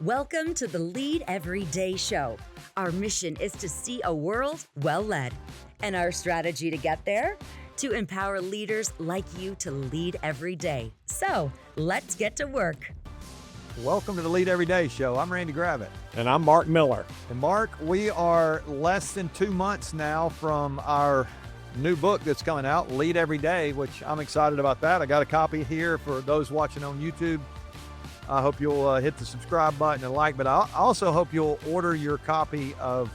Welcome to the Lead Every Day show. Our mission is to see a world well led. And our strategy to get there? To empower leaders like you to lead every day. So let's get to work. Welcome to the Lead Every Day show. I'm Randy Gravitt. And I'm Mark Miller. And Mark, we are less than 2 months now from our new book that's coming out, Lead Every Day, which I'm excited about that. I got a copy here for those watching on YouTube. I hope you'll hit the subscribe button and like, but I also hope you'll order your copy of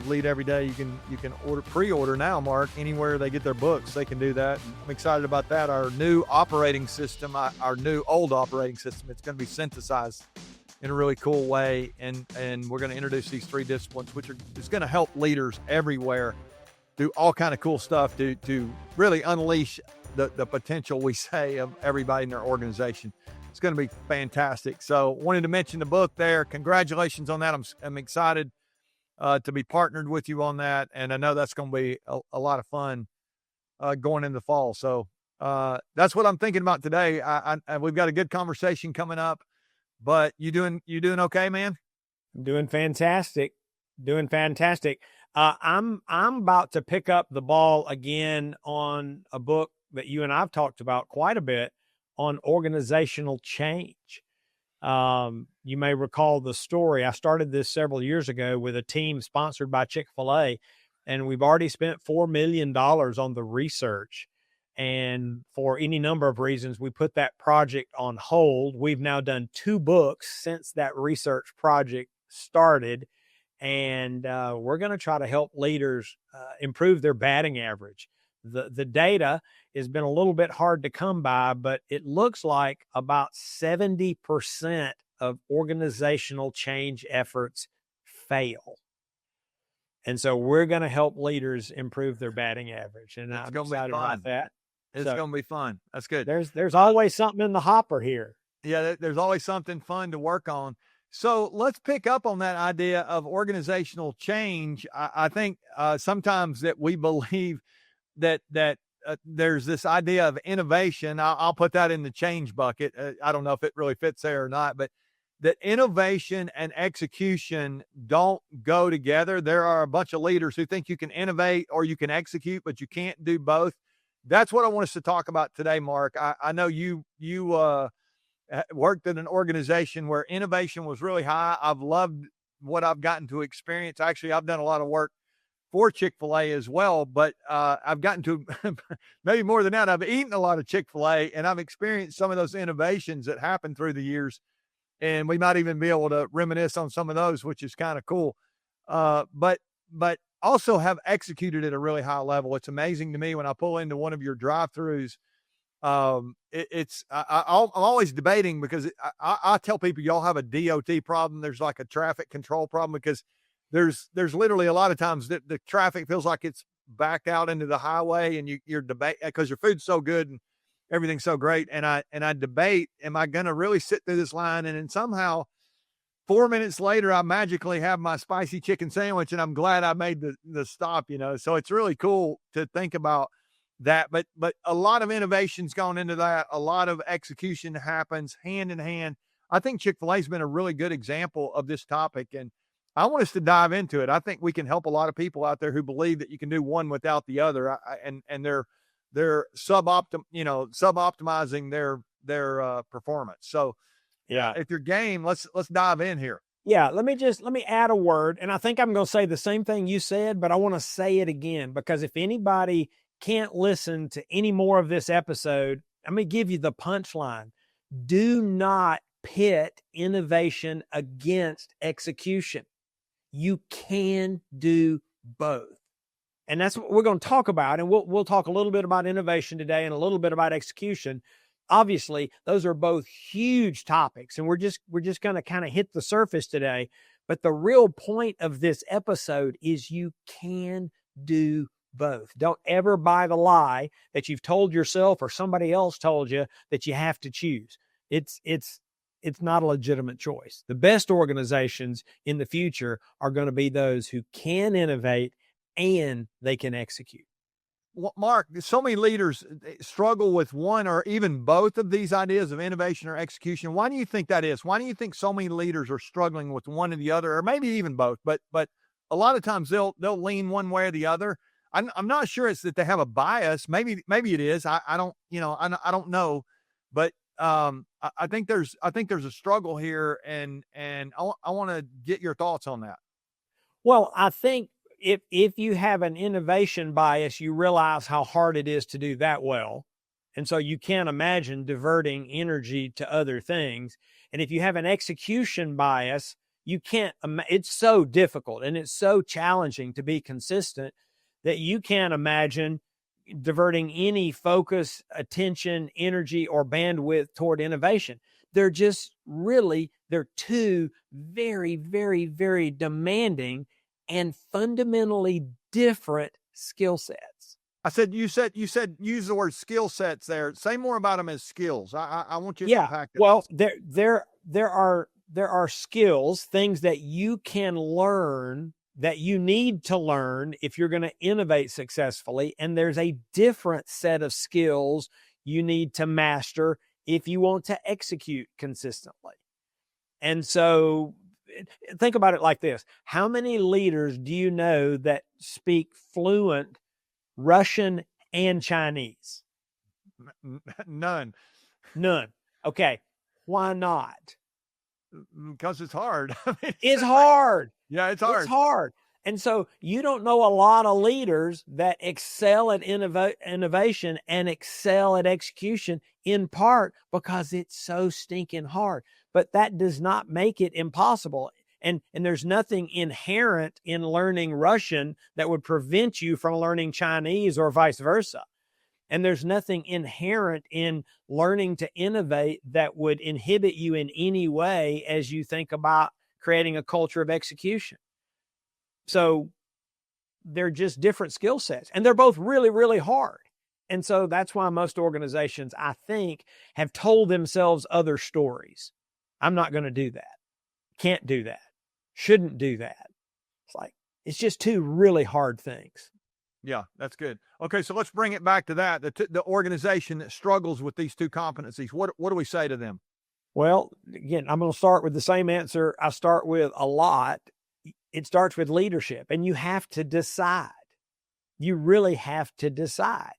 Lead Every Day. You can pre-order now, Mark, anywhere they get their books. They can do that. I'm excited about that. Our new operating system, our new old operating system, it's going to be synthesized in a really cool way, and we're going to introduce these 3 disciplines, which is going to help leaders everywhere do all kind of cool stuff to really unleash the potential, we say, of everybody in their organization. It's going to be fantastic. So wanted to mention the book there. Congratulations on that. I'm excited to be partnered with you on that. And I know that's going to be a lot of fun going into the fall. So that's what I'm thinking about today. We've got a good conversation coming up, but you doing okay, man? I'm doing fantastic. I'm about to pick up the ball again on a book that you and I've talked about quite a bit on organizational change. You may recall the story. I started this several years ago with a team sponsored by Chick-fil-A, and we've already spent $4 million on the research. And for any number of reasons, we put that project on hold. We've now done 2 books since that research project started, and we're going to try to help leaders improve their batting average. The data has been a little bit hard to come by, but it looks like about 70% of organizational change efforts fail. And so we're going to help leaders improve their batting average. And I'm excited about that. It's going to be fun. That's good. There's always something in the hopper here. Yeah, there's always something fun to work on. So let's pick up on that idea of organizational change. I think sometimes that we believe that there's this idea of innovation. I'll put that in the change bucket. I don't know if it really fits there or not, but that innovation and execution don't go together. There are a bunch of leaders who think you can innovate or you can execute, but you can't do both. That's what I want us to talk about today, Mark. I know you worked in an organization where innovation was really high. I've loved what I've gotten to experience. Actually, I've done a lot of work for Chick-fil-A as well, but I've gotten to maybe more than that. I've eaten a lot of Chick-fil-A, and I've experienced some of those innovations that happened through the years, and we might even be able to reminisce on some of those, which is kind of cool. But also have executed at a really high level. It's amazing to me when I pull into one of your drive-throughs. I'm always debating because I tell people y'all have a DOT problem. There's like a traffic control problem because there's literally a lot of times that the traffic feels like it's backed out into the highway, and you're debating because your food's so good and everything's so great. And I debate, am I going to really sit through this line? And then somehow 4 minutes later, I magically have my spicy chicken sandwich, and I'm glad I made the stop, so it's really cool to think about that. But a lot of innovation's gone into that. A lot of execution happens hand in hand. I think Chick-fil-A has been a really good example of this topic, and I want us to dive into it. I think we can help a lot of people out there who believe that you can do one without the other, and they're sub-optimizing their performance. So, yeah, if you're game, let's dive in here. Yeah, let me add a word, and I think I'm going to say the same thing you said, but I want to say it again because if anybody can't listen to any more of this episode, I'm going to give you the punchline. Do not pit innovation against execution. You can do both. And that's what we're going to talk about. And we'll talk a little bit about innovation today and a little bit about execution. Obviously, those are both huge topics, and we're just going to kind of hit the surface today. But the real point of this episode is you can do both. Don't ever buy the lie that you've told yourself or somebody else told you that you have to choose. It's not a legitimate choice. The best organizations in the future are going to be those who can innovate and they can execute. Mark, so many leaders struggle with one or even both of these ideas of innovation or execution. Why do you think that is? Why do you think so many leaders are struggling with one or the other, or maybe even both? But a lot of times they'll lean one way or the other. I'm not sure it's that they have a bias. Maybe it is. I don't, I don't know, but I think there's a struggle here, and I want to get your thoughts on that. Well, I think if you have an innovation bias, you realize how hard it is to do that well. And so you can't imagine diverting energy to other things. And if you have an execution bias, you can't, it's so difficult and it's so challenging to be consistent that you can't imagine diverting any focus, attention, energy, or bandwidth toward innovation. They're two very, very, very demanding and fundamentally different skill sets. You said use the word skill sets there. Say more about them as skills. I want you to unpack it. Well, there are skills, things that you can learn, that you need to learn if you're going to innovate successfully. And there's a different set of skills you need to master if you want to execute consistently. And so think about it like this. How many leaders do you know that speak fluent Russian and Chinese? None. Okay. Why not? Because it's hard. It's hard. Yeah, it's hard. It's hard. And so you don't know a lot of leaders that excel at innovation and excel at execution, in part because it's so stinking hard. But that does not make it impossible. And there's nothing inherent in learning Russian that would prevent you from learning Chinese or vice versa. And there's nothing inherent in learning to innovate that would inhibit you in any way as you think about creating a culture of execution. So they're just different skill sets, and they're both really, really hard. And so that's why most organizations, I think, have told themselves other stories. I'm not going to do that. Can't do that. Shouldn't do that. It's just two really hard things. Yeah, that's good. Okay, so let's bring it back to that. The organization that struggles with these two competencies, what do we say to them? Well, again, I'm going to start with the same answer I start with a lot. It starts with leadership, and you have to decide. You really have to decide.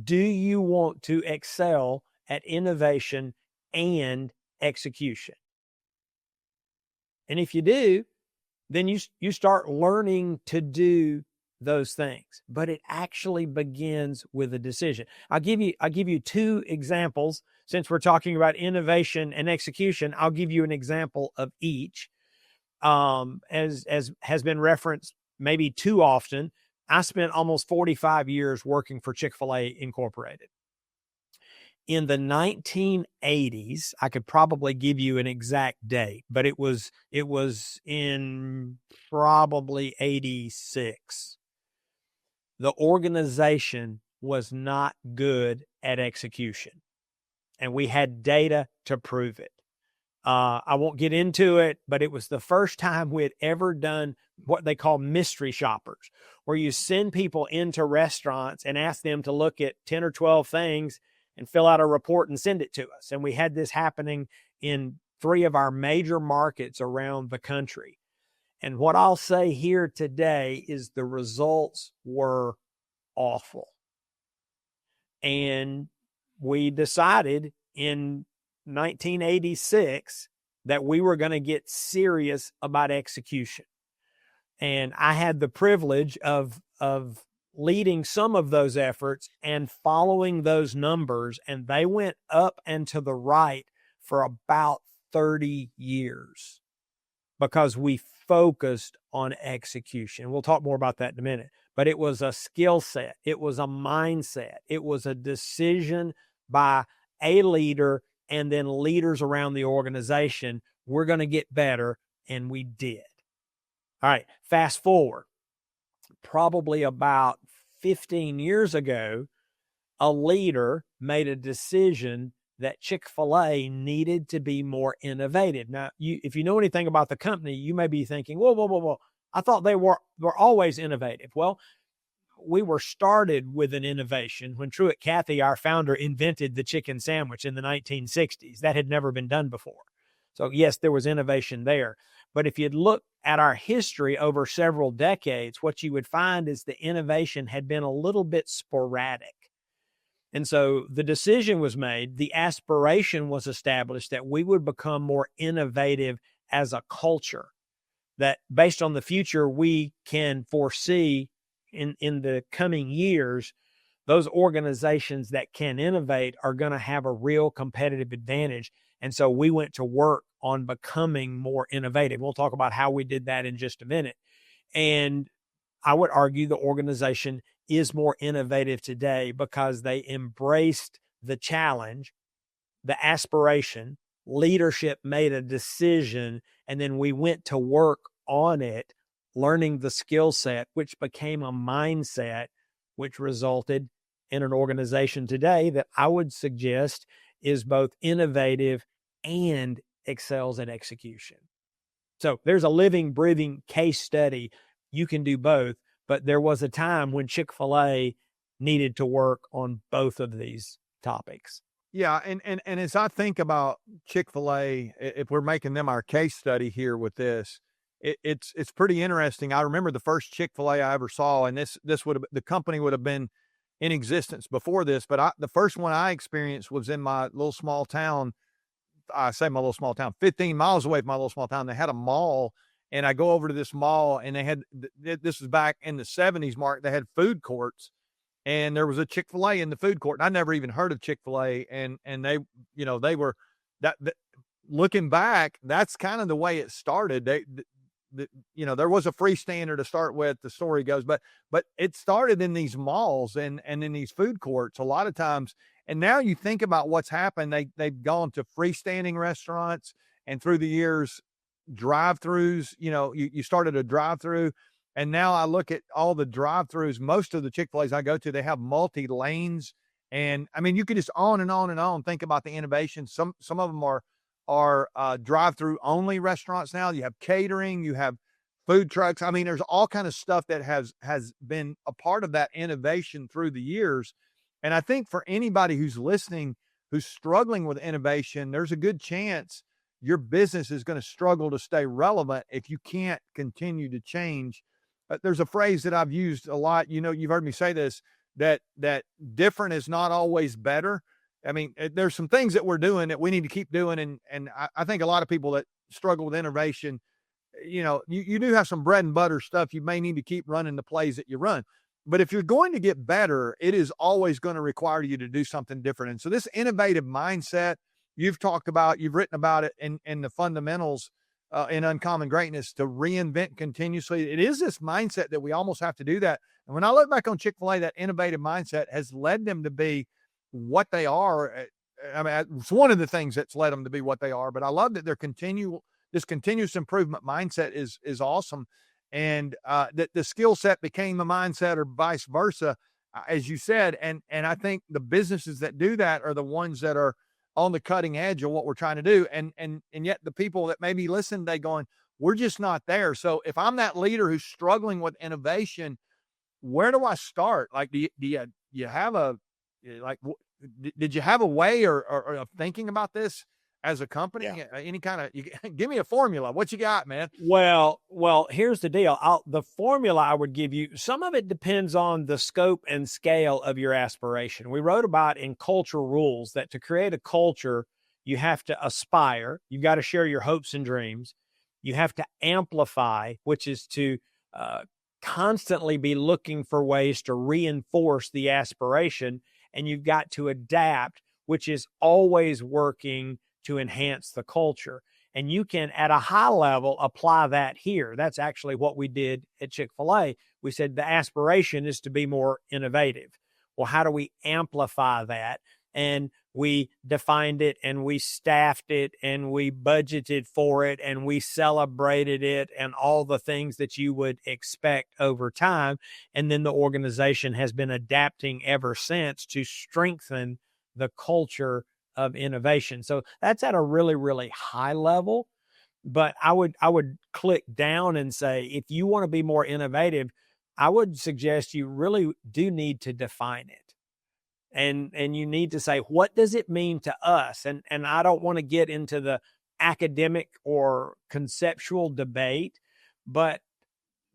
Do you want to excel at innovation and execution? And if you do, then you start learning to do those things. But it actually begins with a decision. I'll give you two examples. Since we're talking about innovation and execution, I'll give you an example of each. As has been referenced maybe too often, I spent almost 45 years working for Chick-fil-A Incorporated. In the 1980s, I could probably give you an exact date, but it was in probably 86. The organization was not good at execution, and we had data to prove it. I won't get into it, but it was the first time we had ever done what they call mystery shoppers, where you send people into restaurants and ask them to look at 10 or 12 things and fill out a report and send it to us. And we had this happening in 3 of our major markets around the country. And what I'll say here today is the results were awful. And we decided in 1986 that we were going to get serious about execution. And I had the privilege of leading some of those efforts and following those numbers, and they went up and to the right for about 30 years because we focused on execution. We'll talk more about that in a minute, but it was a skill set. It was a mindset. It was a decision by a leader and then leaders around the organization. We're going to get better, and we did. All right, fast forward. Probably about 15 years ago, a leader made a decision that Chick-fil-A needed to be more innovative. Now, if you know anything about the company, you may be thinking, whoa. I thought they were always innovative. Well, we were started with an innovation when Truett Cathy, our founder, invented the chicken sandwich in the 1960s. That had never been done before. So yes, there was innovation there. But if you'd look at our history over several decades, what you would find is the innovation had been a little bit sporadic. And so the decision was made, the aspiration was established that we would become more innovative as a culture, that based on the future we can foresee in the coming years, those organizations that can innovate are going to have a real competitive advantage. And so we went to work on becoming more innovative. We'll talk about how we did that in just a minute. And I would argue the organization is more innovative today because they embraced the challenge, the aspiration, leadership made a decision, and then we went to work on it, learning the skill set, which became a mindset, which resulted in an organization today that I would suggest is both innovative and excels at execution. So there's a living, breathing case study. You can do both, but there was a time when Chick-fil-A needed to work on both of these topics. Yeah, and as I think about Chick-fil-A, if we're making them our case study here with this, it's pretty interesting. I remember the first Chick-fil-A I ever saw, and this would have, the company would have been in existence before this, but the first one I experienced was in my little small town. I say my little small town, 15 miles away from my little small town. They had a mall, and I go over to this mall, and they had, this was back in the 70s, Mark, they had food courts, and there was a Chick-fil-A in the food court. And I never even heard of Chick-fil-A, and they, you know, they were that looking back, that's kind of the way it started. You know, there was a freestander to start with, the story goes, but it started in these malls and in these food courts a lot of times. And now you think about what's happened. They've gone to freestanding restaurants, and through the years, drive-throughs. You know, you started a drive-through, and now I look at all the drive-throughs. Most of the Chick-fil-A's I go to, they have multi-lanes, and I mean, you could just on and on and on think about the innovation. Some of them are drive-through only restaurants now. You have catering, you have food trucks. I mean, there's all kind of stuff that has been a part of that innovation through the years. And I think for anybody who's listening, who's struggling with innovation, there's a good chance your business is going to struggle to stay relevant if you can't continue to change. There's a phrase that I've used a lot. You know, you've heard me say this, that different is not always better. I mean, there's some things that we're doing that we need to keep doing. And I think a lot of people that struggle with innovation, you know, you do have some bread and butter stuff. You may need to keep running the plays that you run. But if you're going to get better, it is always going to require you to do something different. And so this innovative mindset you've talked about, you've written about it in the fundamentals in Uncommon Greatness, to reinvent continuously. It is this mindset that we almost have to do that. And when I look back on Chick-fil-A, that innovative mindset has led them to be what they are. I mean, it's one of the things that's led them to be what they are, but I love that this continuous improvement mindset is awesome. And that the skill set became a mindset, or vice versa, as you said. And I think the businesses that do that are the ones that are on the cutting edge of what we're trying to do. And yet the people that maybe listen, they going, we're just not there. So if I'm that leader who's struggling with innovation, where do I start? Like, do you have a, like, did you have a way or of thinking about this as a company? Yeah. Any kind of, give me a formula. What you got, man? Well, here's the deal. The formula I would give you, some of it depends on the scope and scale of your aspiration. We wrote about in Culture Rules that to create a culture, you have to aspire. You've got to share your hopes and dreams. You have to amplify, which is to constantly be looking for ways to reinforce the aspiration. And you've got to adapt, which is always working to enhance the culture. And you can, at a high level, apply that here. That's actually what we did at Chick-fil-A. We said the aspiration is to be more innovative. Well, how do we amplify that? And we defined it, and we staffed it, and we budgeted for it, and we celebrated it, and all the things that you would expect over time. And then the organization has been adapting ever since to strengthen the culture of innovation. So that's at a really, really high level. But I would click down and say, if you want to be more innovative, I would suggest you really do need to define it. And you need to say, what does it mean to us? And I don't want to get into the academic or conceptual debate, but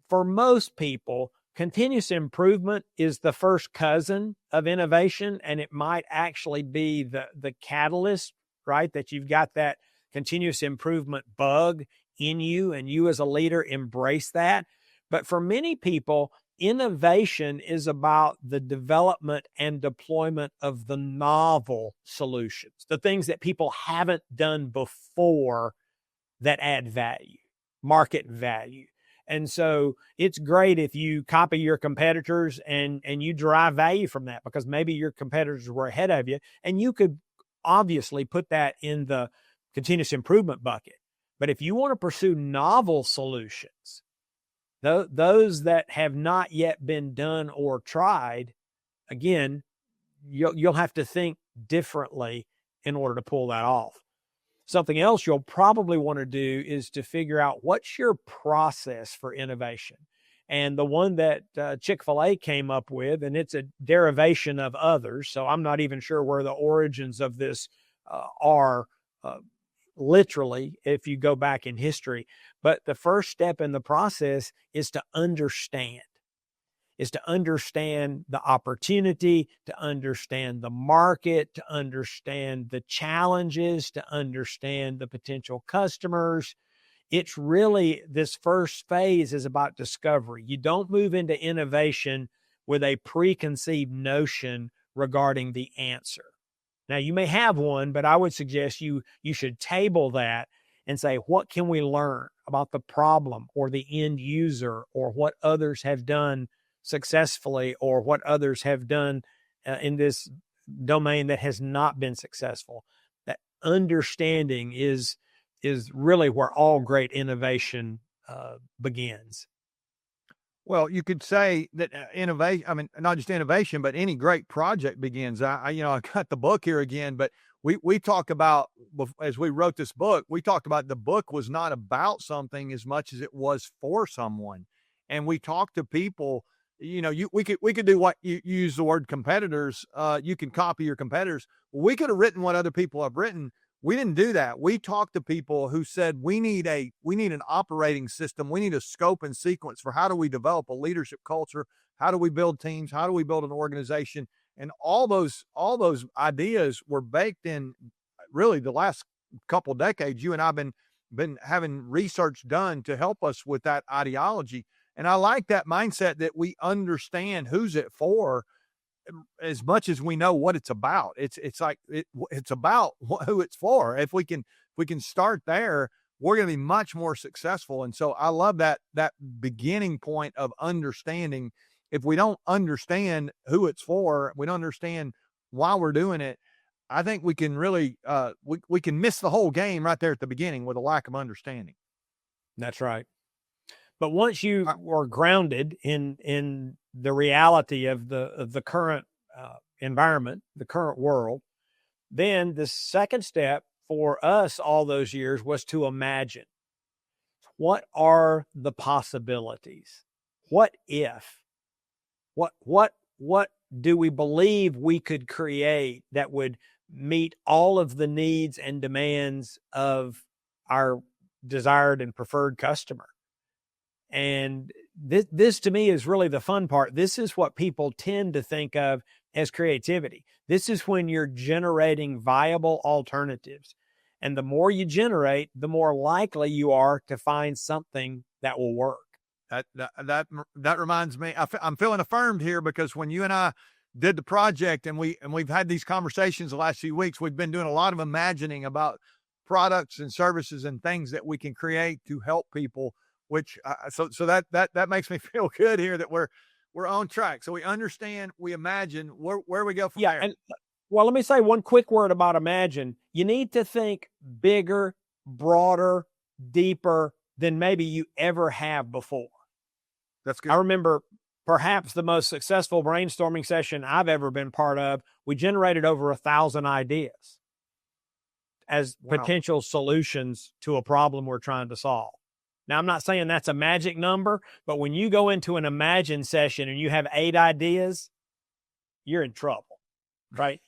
for most people, continuous improvement is the first cousin of innovation, and it might actually be the catalyst, right? That you've got that continuous improvement bug in you, and you as a leader embrace that. But for many people, innovation is about the development and deployment of the novel solutions, the things that people haven't done before that add value, market value. And so it's great if you copy your competitors and you derive value from that, because maybe your competitors were ahead of you, and you could obviously put that in the continuous improvement bucket. But if you want to pursue novel solutions, those that have not yet been done or tried, again, you'll have to think differently in order to pull that off. Something else you'll probably want to do is to figure out what's your process for innovation. And the one that Chick-fil-A came up with, and it's a derivation of others, so I'm not even sure where the origins of this are literally, if you go back in history. But the first step in the process is to understand the opportunity, to understand the market, to understand the challenges, to understand the potential customers. It's really, this first phase is about discovery. You don't move into innovation with a preconceived notion regarding the answer. Now, you may have one, but I would suggest you should table that and say, what can we learn about the problem or the end user, or what others have done successfully, or what others have done in this domain that has not been successful. That understanding is really where all great innovation begins. Well, you could say that innovation, I mean, not just innovation, but any great project begins. I got the book here again, but we talk about, as we wrote this book, we talked about the book was not about something as much as it was for someone. And we talked to people, we could do what you use the word competitors. You can copy your competitors. We could have written what other people have written. We didn't do that. We talked to people who said, we need an operating system. We need a scope and sequence for how do we develop a leadership culture? How do we build teams? How do we build an organization? And all those ideas were baked in really the last couple of decades. You and I've been having research done to help us with that ideology. And I like that mindset that we understand who's it for as much as we know what it's about. It's about who it's for. If we can start there, we're going to be much more successful. And so I love that beginning point of understanding. If we don't understand who it's for, we don't understand why we're doing it, I think we can really we can miss the whole game right there at the beginning with a lack of understanding. That's right. But once you are grounded in the reality of the current environment, the current world, then the second step for us all those years was to imagine. What are the possibilities? What if? What do we believe we could create that would meet all of the needs and demands of our desired and preferred customer? And this to me is really the fun part. This is what people tend to think of as creativity. This is when you're generating viable alternatives. And the more you generate, the more likely you are to find something that will work. That reminds me, I'm feeling affirmed here, because when you and I did the project and we've had these conversations the last few weeks, we've been doing a lot of imagining about products and services and things that we can create to help people, which so that makes me feel good here that we're on track. So we understand, we imagine, where we go from there. And well, let me say one quick word about imagine. You need to think bigger, broader, deeper than maybe you ever have before. That's good. I remember perhaps the most successful brainstorming session I've ever been part of. We generated over 1,000 ideas as potential solutions to a problem we're trying to solve. Now, I'm not saying that's a magic number, but when you go into an imagine session and you have 8 ideas, you're in trouble, right?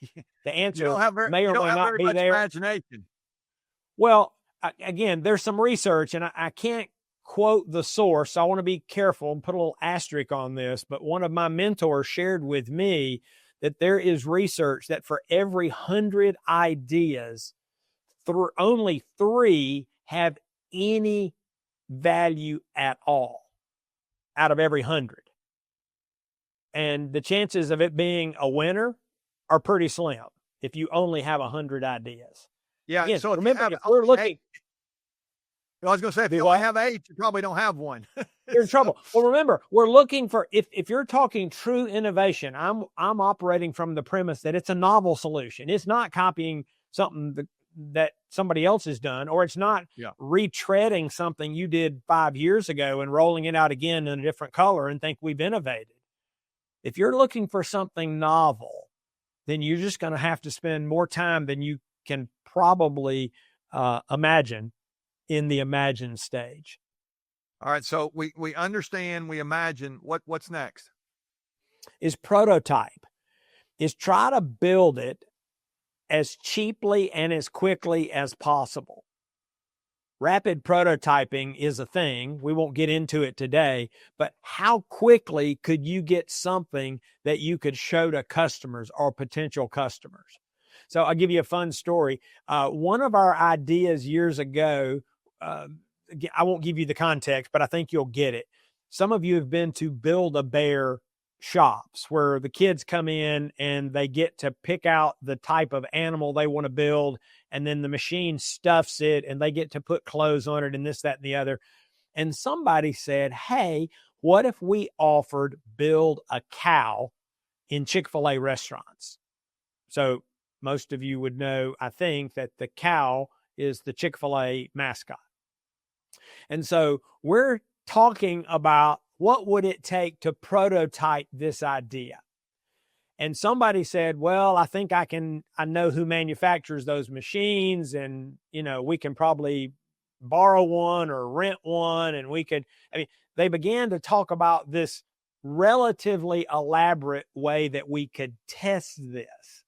The answer may or may not be there. Imagination. Well, again, there's some research, and I can't quote the source. So I want to be careful and put a little asterisk on this, but one of my mentors shared with me that there is research that for every 100 ideas, only 3 have any value at all out of every 100. And the chances of it being a winner are pretty slim if you only have 100 ideas. Yeah. Again, so remember, if we're looking. I was going to say, if you only have 8, you probably don't have one. You're in trouble. Well, remember, we're looking for, if you're talking true innovation, I'm operating from the premise that it's a novel solution. It's not copying something that somebody else has done, or it's not retreading something you did 5 years ago and rolling it out again in a different color and think we've innovated. If you're looking for something novel, then you're just going to have to spend more time than you can probably imagine in the imagine stage. All right. So we understand, we imagine. What's next? Is prototype. Is try to build it as cheaply and as quickly as possible. Rapid prototyping is a thing. We won't get into it today, but how quickly could you get something that you could show to customers or potential customers? So I'll give you a fun story. One of our ideas years ago, I won't give you the context, but I think you'll get it. Some of you have been to Build-A-Bear shops where the kids come in and they get to pick out the type of animal they want to build, and then the machine stuffs it and they get to put clothes on it and this, that, and the other. And somebody said, hey, what if we offered build a cow in Chick-fil-A restaurants? So most of you would know, I think, that the cow is the Chick-fil-A mascot. And so we're talking about what would it take to prototype this idea? And somebody said, well, I think I know who manufactures those machines, and, we can probably borrow one or rent one. And they began to talk about this relatively elaborate way that we could test this.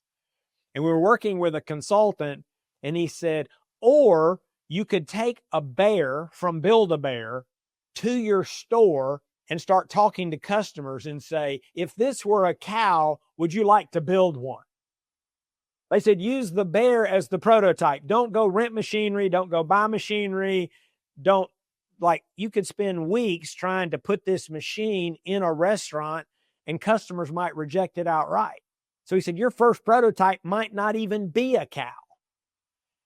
And we were working with a consultant, and he said, or you could take a bear from Build-A-Bear to your store and start talking to customers and say, if this were a cow, would you like to build one? They said, use the bear as the prototype. Don't go rent machinery. Don't go buy machinery. You could spend weeks trying to put this machine in a restaurant and customers might reject it outright. So he said, your first prototype might not even be a cow.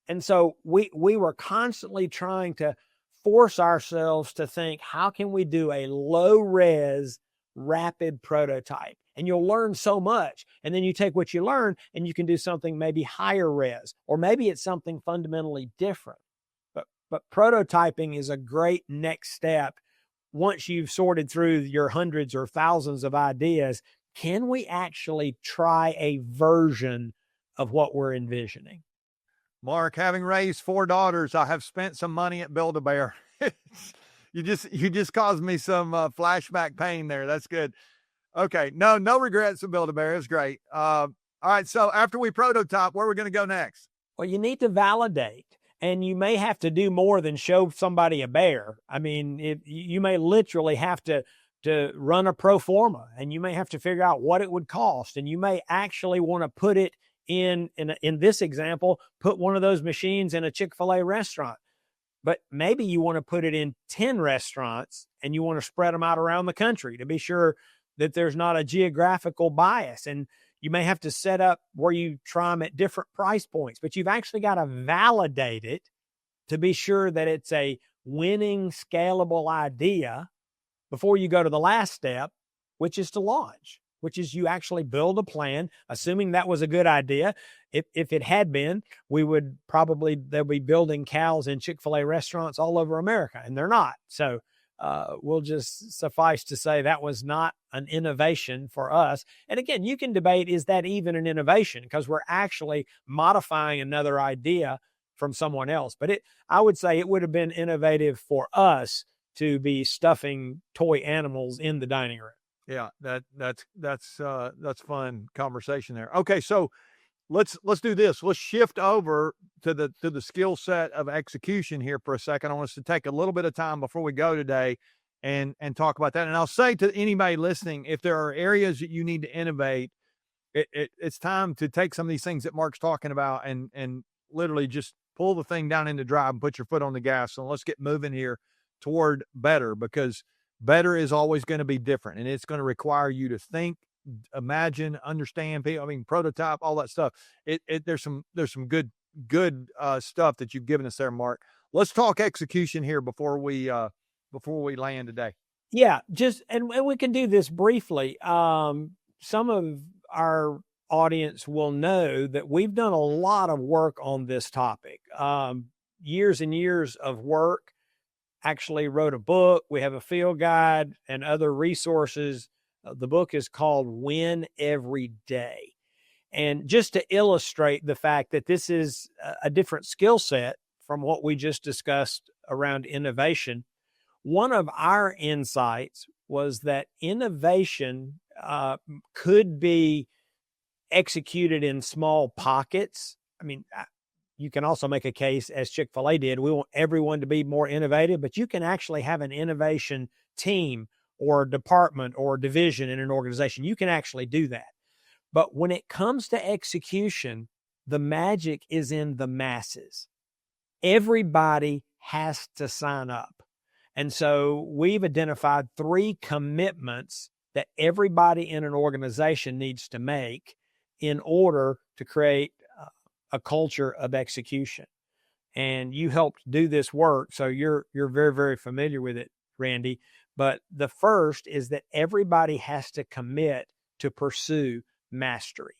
And so we were constantly trying to force ourselves to think, how can we do a low-res, rapid prototype? And you'll learn so much. And then you take what you learn and you can do something maybe higher res, or maybe it's something fundamentally different. But prototyping is a great next step. Once you've sorted through your hundreds or thousands of ideas, can we actually try a version of what we're envisioning? Mark, having raised 4 daughters, I have spent some money at Build-A-Bear. You just caused me some flashback pain there. That's good. Okay. No regrets at Build-A-Bear. It's great. All right. So after we prototype, where are we going to go next? Well, you need to validate, and you may have to do more than show somebody a bear. I mean, you may literally have to run a pro forma, and you may have to figure out what it would cost. And you may actually want to put it in this example, put one of those machines in a Chick-fil-A restaurant, but maybe you want to put it in 10 restaurants and you want to spread them out around the country to be sure that there's not a geographical bias. And you may have to set up where you try them at different price points, but you've actually got to validate it to be sure that it's a winning, scalable idea before you go to the last step, which is to launch, which is you actually build a plan, assuming that was a good idea. If it had been, they'll be building cows in Chick-fil-A restaurants all over America, and they're not. So we'll just suffice to say that was not an innovation for us. And again, you can debate, is that even an innovation? Because we're actually modifying another idea from someone else. But I would say it would have been innovative for us to be stuffing toy animals in the dining room. Yeah, that's fun conversation there. Okay, so let's do this. Let's shift over to the skill set of execution here for a second. I want us to take a little bit of time before we go today and talk about that. And I'll say to anybody listening, if there are areas that you need to innovate, it's time to take some of these things that Mark's talking about and literally just pull the thing down into drive and put your foot on the gas. And let's get moving here toward better, because better is always going to be different, and it's going to require you to think, imagine, understand people. I mean, prototype, all that stuff. There's some good stuff that you've given us there, Mark. Let's talk execution here before we land today. Yeah, and we can do this briefly. Some of our audience will know that we've done a lot of work on this topic. Years and years of work. Actually wrote a book. We have a field guide and other resources. The book is called Win Every Day. And just to illustrate the fact that this is a different skill set from what we just discussed around innovation, one of our insights was that innovation could be executed in small pockets. I mean, you can also make a case, as Chick-fil-A did, we want everyone to be more innovative, but you can actually have an innovation team or department or division in an organization. You can actually do that. But when it comes to execution, the magic is in the masses. Everybody has to sign up. And so we've identified 3 commitments that everybody in an organization needs to make in order to create a culture of execution. And you helped do this work, so you're very, very familiar with it, Randy. But the first is that everybody has to commit to pursue mastery.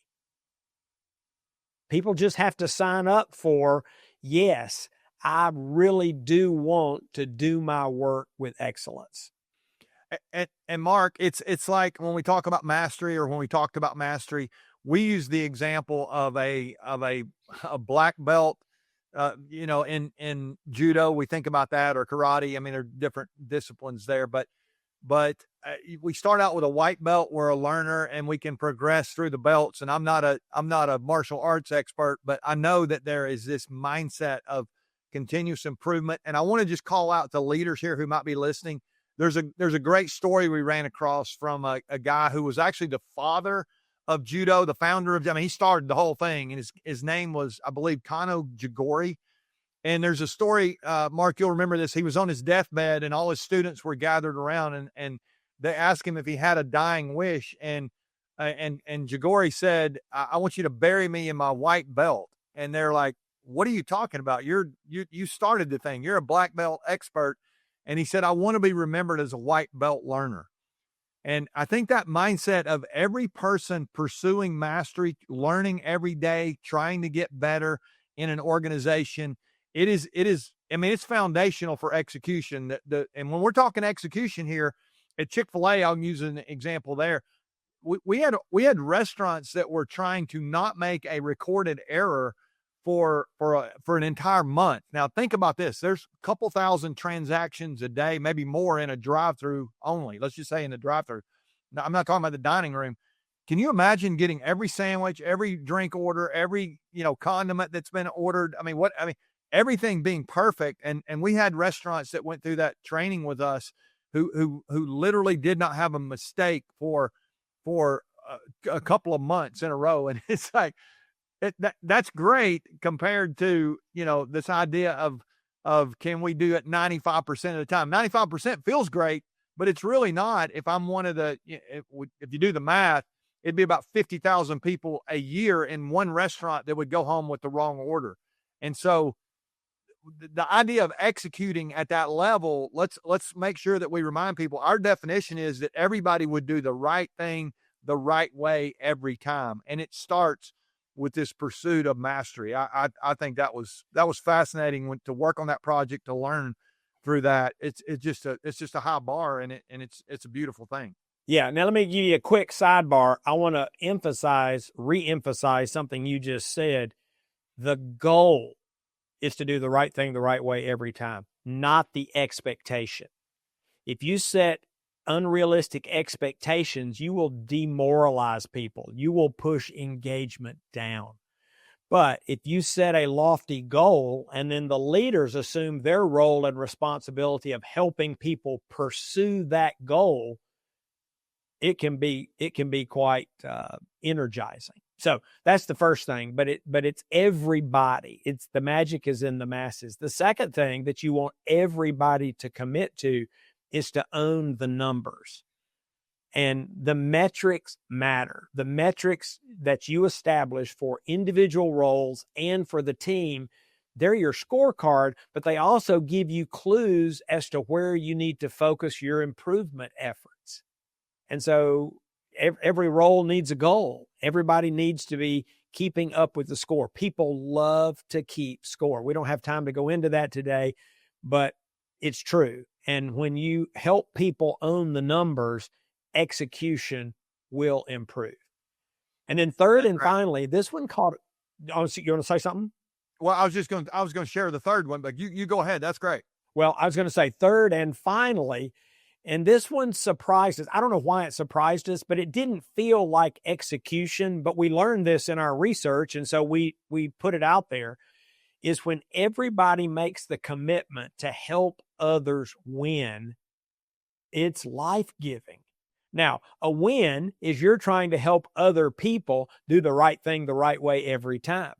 People just have to sign up for, yes, I really do want to do my work with excellence. And Mark, it's like when we talk about mastery, or when we talked about mastery, we use the example of a black belt, in judo. We think about that, or karate. I mean, there are different disciplines there, but we start out with a white belt. We're a learner, and we can progress through the belts. And I'm not a martial arts expert, but I know that there is this mindset of continuous improvement. And I want to just call out to leaders here who might be listening. There's a great story we ran across from a guy who was actually the father of judo, the founder of, he started the whole thing, and his name was, I believe, Kano Jigori. And there's a story, Mark, you'll remember this. He was on his deathbed, and all his students were gathered around, and they asked him if he had a dying wish. And Jigori said, I want you to bury me in my white belt. And they're like, what are you talking about? You started the thing. You're a black belt expert. And he said, I want to be remembered as a white belt learner. And I think that mindset of every person pursuing mastery, learning every day, trying to get better in an organization, it's foundational for execution. And when we're talking execution here at Chick-fil-A, I'll use an example there. We had restaurants that were trying to not make a recorded error for an entire month. Now think about this. There's a couple thousand transactions a day, maybe more, in a drive-through only. Let's just say in the drive-through. Now, I'm not talking about the dining room. Can you imagine getting every sandwich, every drink order, every, condiment that's been ordered? Everything being perfect. And we had restaurants that went through that training with us who literally did not have a mistake for a couple of months in a row. And it's like, that's great compared to, this idea of can we do it 95% of the time? 95% feels great, but it's really not. If I'm one of if you do the math, it'd be about 50,000 people a year in one restaurant that would go home with the wrong order. And so the idea of executing at that level, let's make sure that we remind people our definition is that everybody would do the right thing the right way every time. And it starts with this pursuit of mastery. I think that was fascinating to work on that project, to learn through that. It's just a high bar, and it's a beautiful thing. Yeah. Now let me give you a quick sidebar. I want to re-emphasize something you just said. The goal is to do the right thing the right way every time, not the expectation. If you set unrealistic expectations, you will demoralize people. You will push engagement down. But if you set a lofty goal and then the leaders assume their role and responsibility of helping people pursue that goal, it can be quite energizing. So that's the first thing, but it's everybody. It's the magic is in the masses. The second thing that you want everybody to commit to is to own the numbers. And the metrics matter. The metrics that you establish for individual roles and for the team, they're your scorecard, but they also give you clues as to where you need to focus your improvement efforts. And so every role needs a goal. Everybody needs to be keeping up with the score. People love to keep score. We don't have time to go into that today, but it's true. And when you help people own the numbers, execution will improve. And then third and finally, this one called, you want to say something? Well, I was going to share the third one, but you go ahead. That's great. Well, I was going to say third and finally, and this one surprised us. I don't know why it surprised us, but it didn't feel like execution, but we learned this in our research. And so we put it out there, is when everybody makes the commitment to help others win, it's life-giving. Now, a win is you're trying to help other people do the right thing the right way every time.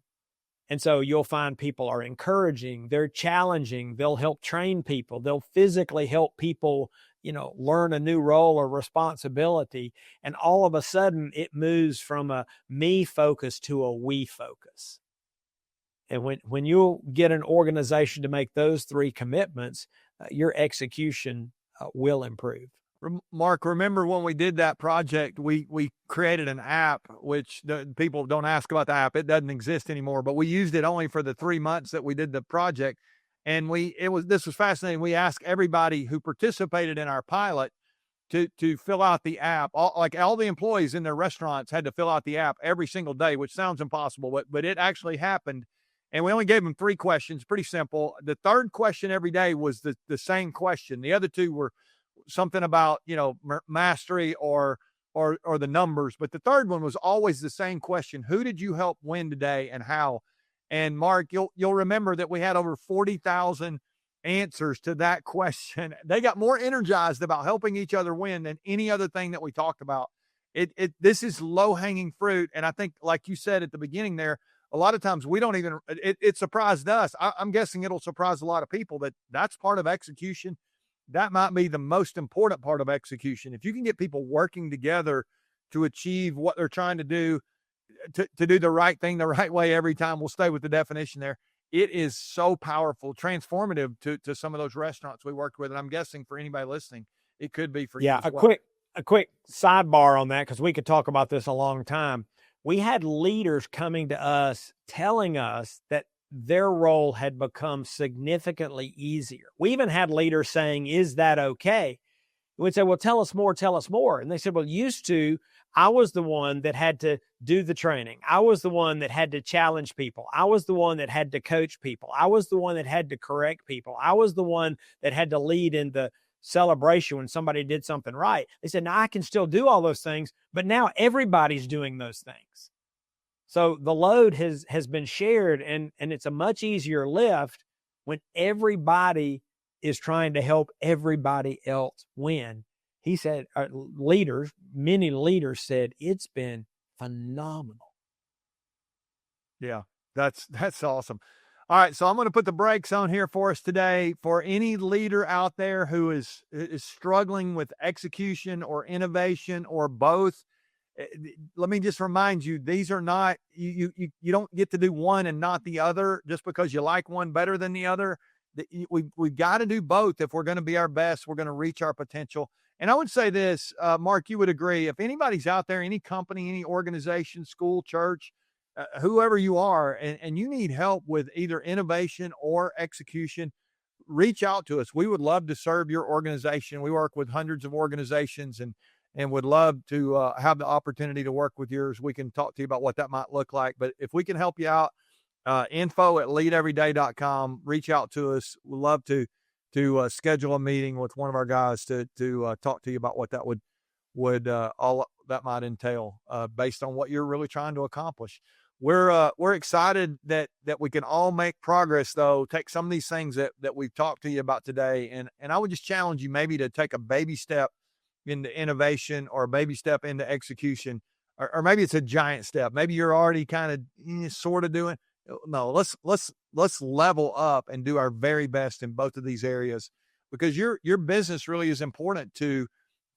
And so you'll find people are encouraging, they're challenging, they'll help train people, they'll physically help people, learn a new role or responsibility. And all of a sudden it moves from a me focus to a we focus. And when you'll get an organization to make those three commitments, your execution will improve. Mark, remember when we did that project, we created an app, which people don't ask about the app. It doesn't exist anymore, but we used it only for the 3 months that we did the project. And this was fascinating. We asked everybody who participated in our pilot to fill out the app. All the employees in their restaurants had to fill out the app every single day, which sounds impossible, but it actually happened. And we only gave them 3 questions, pretty simple. The third question every day was the same question. The other 2 were something about, mastery or the numbers. But the third one was always the same question. Who did you help win today and how? And Mark, you'll remember that we had over 40,000 answers to that question. They got more energized about helping each other win than any other thing that we talked about. This is low hanging fruit. And I think, like you said at the beginning there, a lot of times we don't even, it surprised us. I'm guessing it'll surprise a lot of people that's part of execution. That might be the most important part of execution. If you can get people working together to achieve what they're trying to do, to do the right thing the right way every time, we'll stay with the definition there. It is so powerful, transformative to some of those restaurants we worked with. And I'm guessing for anybody listening, it could be for you as well. A quick sidebar on that, because we could talk about this a long time. We had leaders coming to us telling us that their role had become significantly easier. We even had leaders saying, is that okay? We'd say, well, tell us more. And they said, well, used to, I was the one that had to do the training. I was the one that had to challenge people. I was the one that had to coach people. I was the one that had to correct people. I was the one that had to lead in the celebration when somebody did something right. They said, now I can still do all those things, but now everybody's doing those things. So the load has been shared, and it's a much easier lift when everybody is trying to help everybody else win. He said, many leaders said, it's been phenomenal. Yeah, that's awesome. All right, so I'm going to put the brakes on here for us today. For any leader out there who is struggling with execution or innovation or both, let me just remind you, these are not, you don't get to do one and not the other just because you like one better than the other. We've got to do both. If we're going to be our best, we're going to reach our potential. And I would say this, Mark, you would agree, if anybody's out there, any company, any organization, school, church, whoever you are, and you need help with either innovation or execution, reach out to us. We would love to serve your organization. We work with hundreds of organizations and would love to have the opportunity to work with yours. We can talk to you about what that might look like. But if we can help you out, info@leadeveryday.com, reach out to us. We'd love to schedule a meeting with one of our guys to talk to you about what that would all that might entail, based on what you're really trying to accomplish. We're excited that we can all make progress, though. Take some of these things that we've talked to you about today, and I would just challenge you maybe to take a baby step into innovation, or a baby step into execution, or maybe it's a giant step. Maybe you're already kind of sort of doing. No, let's level up and do our very best in both of these areas, because your business really is important to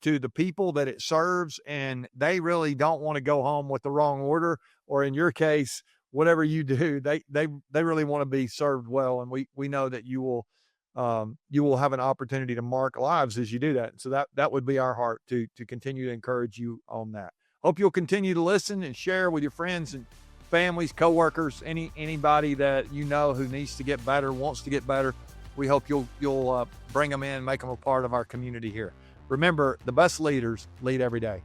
the people that it serves, and they really don't want to go home with the wrong order, or in your case, whatever you do, they really want to be served well. And we know that you will have an opportunity to mark lives as you do that. So that would be our heart to continue to encourage you on that. Hope you'll continue to listen and share with your friends and families, coworkers, anybody that you know who needs to get better, wants to get better. We hope you'll bring them in, make them a part of our community here. Remember, the best leaders lead every day.